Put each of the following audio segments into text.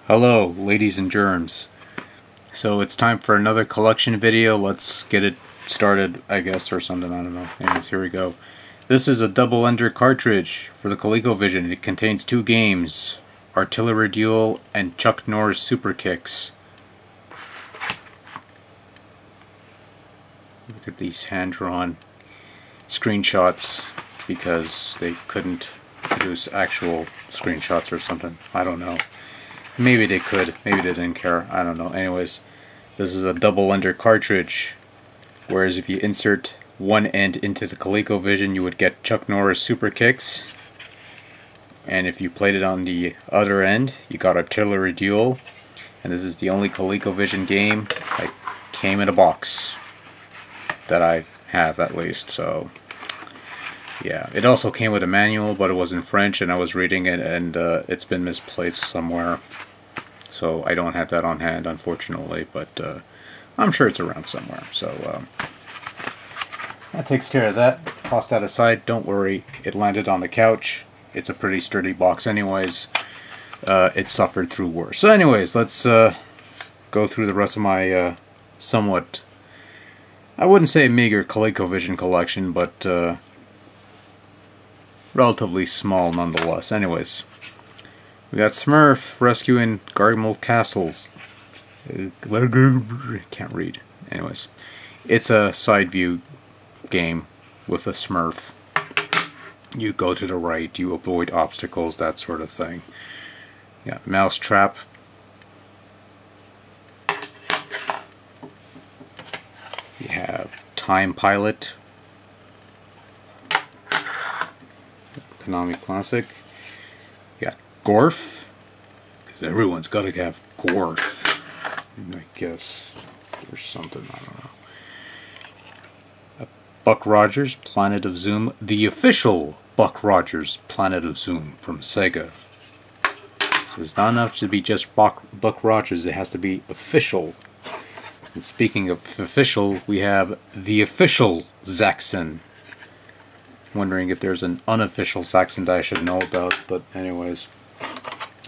Hello, ladies and germs. So it's time for another collection video. Let's get it started, I guess, or something. I don't know. Anyways, here we go. This is a double-ender cartridge for the Colecovision. It contains two games, Artillery Duel and Chuck Norris Super Kicks. Look at these hand-drawn screenshots because they couldn't produce actual screenshots or something. I don't know. Maybe they could, maybe they didn't care, I don't know. Anyways, this is a double-ender cartridge, whereas if you insert one end into the Colecovision you would get Chuck Norris Super Kicks, and if you played it on the other end you got Artillery Duel, and this is the only Colecovision game that came in a box that I have, at least. So yeah, it also came with a manual, but it was in French and I was reading it, and it's been misplaced somewhere. So I don't have that on hand, unfortunately, but I'm sure it's around somewhere. So that takes care of that. Toss that aside. Don't worry, it landed on the couch. It's a pretty sturdy box anyways. It suffered through worse. So anyways, let's go through the rest of my somewhat, I wouldn't say meager Colecovision collection, but relatively small nonetheless. Anyways, we got Smurf rescuing Gargamel Castles. Can't read. Anyways, it's a side view game with a Smurf. You go to the right, you avoid obstacles, that sort of thing. Yeah, Mousetrap. You have Time Pilot. Konami Classic. Yeah, Gorf, because everyone's got to have Gorf. I guess there's something, I don't know. Buck Rogers, Planet of Zoom, the official Buck Rogers Planet of Zoom from Sega. So it's not enough to be just Buck Rogers, it has to be official. And speaking of official, we have the official Zaxxon. Wondering if there's an unofficial Zaxxon that I should know about, but anyways,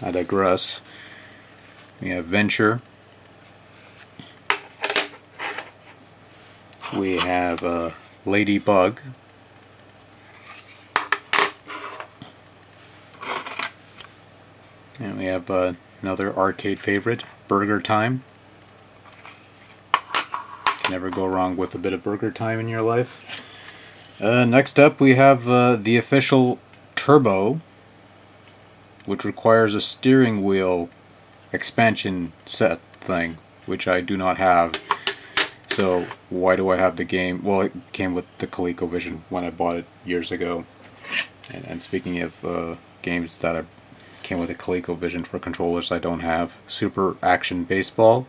I digress. We have Venture. We have Ladybug. And we have another arcade favorite, Burger Time. Can never go wrong with a bit of Burger Time in your life. Next up we have the official Turbo, which requires a steering wheel expansion set thing, which I do not have. So why do I have the game? Well, it came with the Colecovision when I bought it years ago. And speaking of games that came with a Colecovision for controllers I don't have, Super Action Baseball,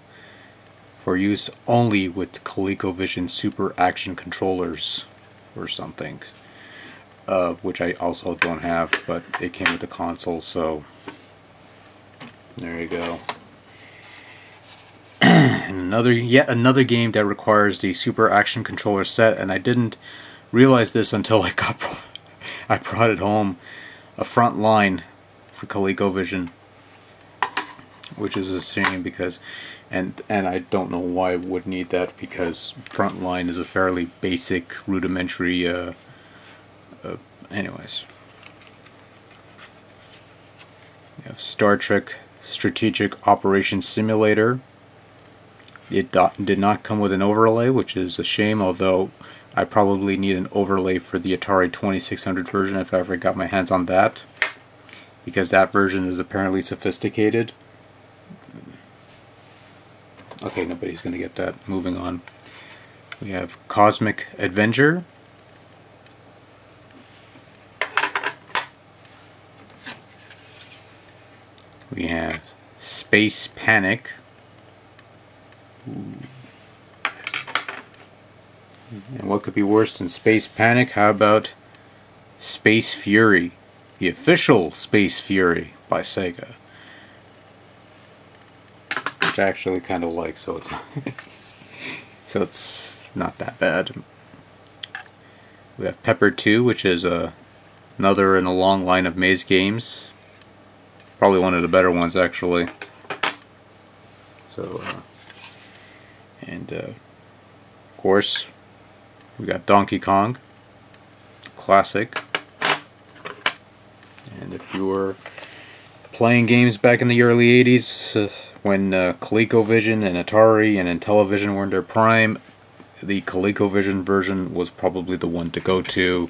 for use only with Colecovision Super Action controllers or something, which I also don't have, but it came with the console, so there you go. Yet another game that requires the Super Action controller set, and I didn't realize this until I brought it home. A Front Line for Colecovision, which is a shame because, and I don't know why I would need that, because Frontline is a fairly basic, rudimentary, anyways. We have Star Trek Strategic Operations Simulator. It did not come with an overlay, which is a shame, although I probably need an overlay for the Atari 2600 version if I ever got my hands on that, because that version is apparently sophisticated. Okay, nobody's going to get that. Moving on. We have Cosmic Adventure. We have Space Panic. Ooh. And what could be worse than Space Panic? How about Space Fury? The official Space Fury by Sega. I actually kind of like, so it's so it's not that bad. We have Pepper 2, which is another in a long line of maze games. Probably one of the better ones, actually. So, and of course, we got Donkey Kong, classic. And if you were playing games back in the early 80s, when Colecovision and Atari and Intellivision were in their prime, the Colecovision version was probably the one to go to,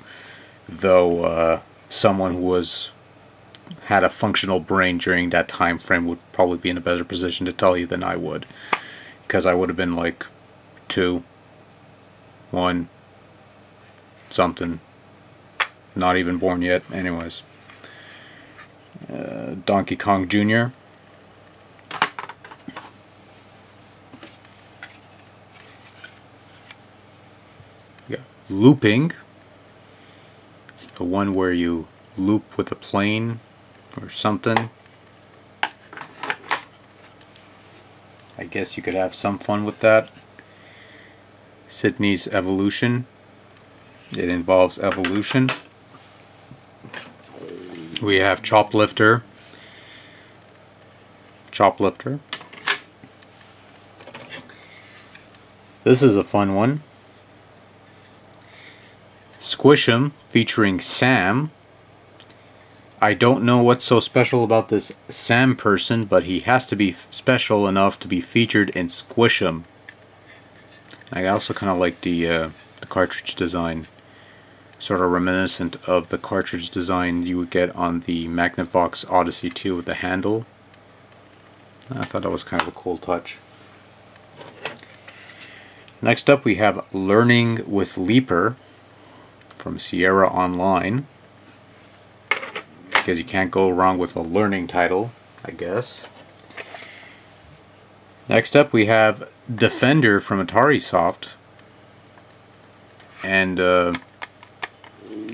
though someone who had a functional brain during that time frame would probably be in a better position to tell you than I would, because I would have been like 2, 1, something, not even born yet. Anyways, Donkey Kong Jr. We got Looping. It's the one where you loop with a plane or something. I guess you could have some fun with that. Sydney's Evolution. It involves evolution. We have Choplifter. Choplifter. This is a fun one. Squish 'em, featuring Sam. I don't know what's so special about this Sam person, but he has to be special enough to be featured in Squish 'em. I also kind of like the cartridge design, sort of reminiscent of the cartridge design you would get on the Magnavox Odyssey 2 with the handle. I thought that was kind of a cool touch. Next up we have Learning with Leaper from Sierra Online, because you can't go wrong with a learning title, I guess. Next up we have Defender from Atari Soft, and a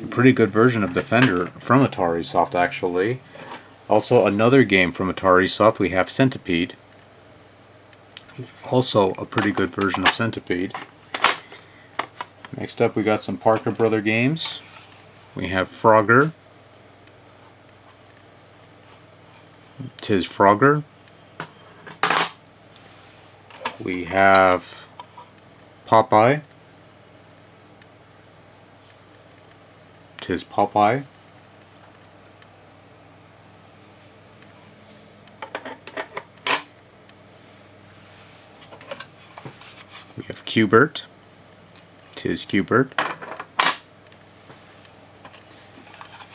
pretty good version of Defender from Atari Soft, actually. Also another game from Atari Soft, we have Centipede. Also a pretty good version of Centipede. Next up we got some Parker Brother games. We have Frogger. Tis Frogger. We have Popeye. Tis Popeye. We have Q*bert. Tis Q*bert.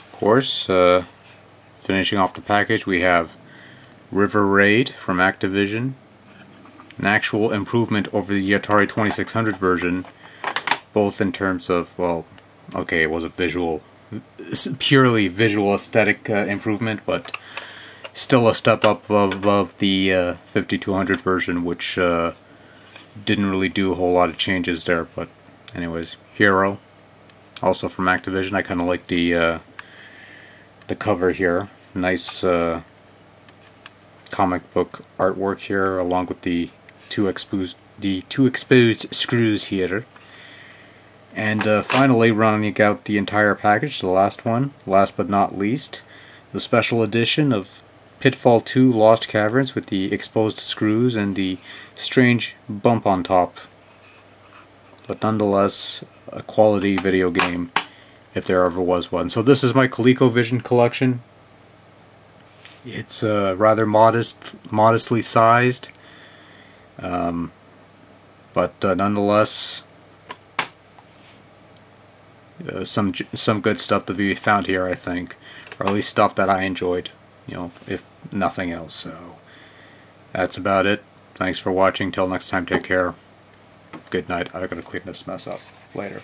Of course, finishing off the package, we have River Raid from Activision. An actual improvement over the Atari 2600 version, both in terms of, well, okay, it was a purely visual aesthetic improvement, but still a step up above the 5200 version, which didn't really do a whole lot of changes there. But anyways, Hero, also from Activision. I kind of like the cover here. Nice comic book artwork here, along with the two exposed screws here. And finally, rounding out the entire package, the last one, last but not least, the special edition of Pitfall 2 Lost Caverns with the exposed screws and the strange bump on top. But nonetheless, a quality video game, if there ever was one. So this is my ColecoVision collection. It's rather modestly sized, but nonetheless, some good stuff to be found here, I think, or at least stuff that I enjoyed, you know, if nothing else. So that's about it. Thanks for watching. Till next time, take care. Good night. I gotta clean this mess up later.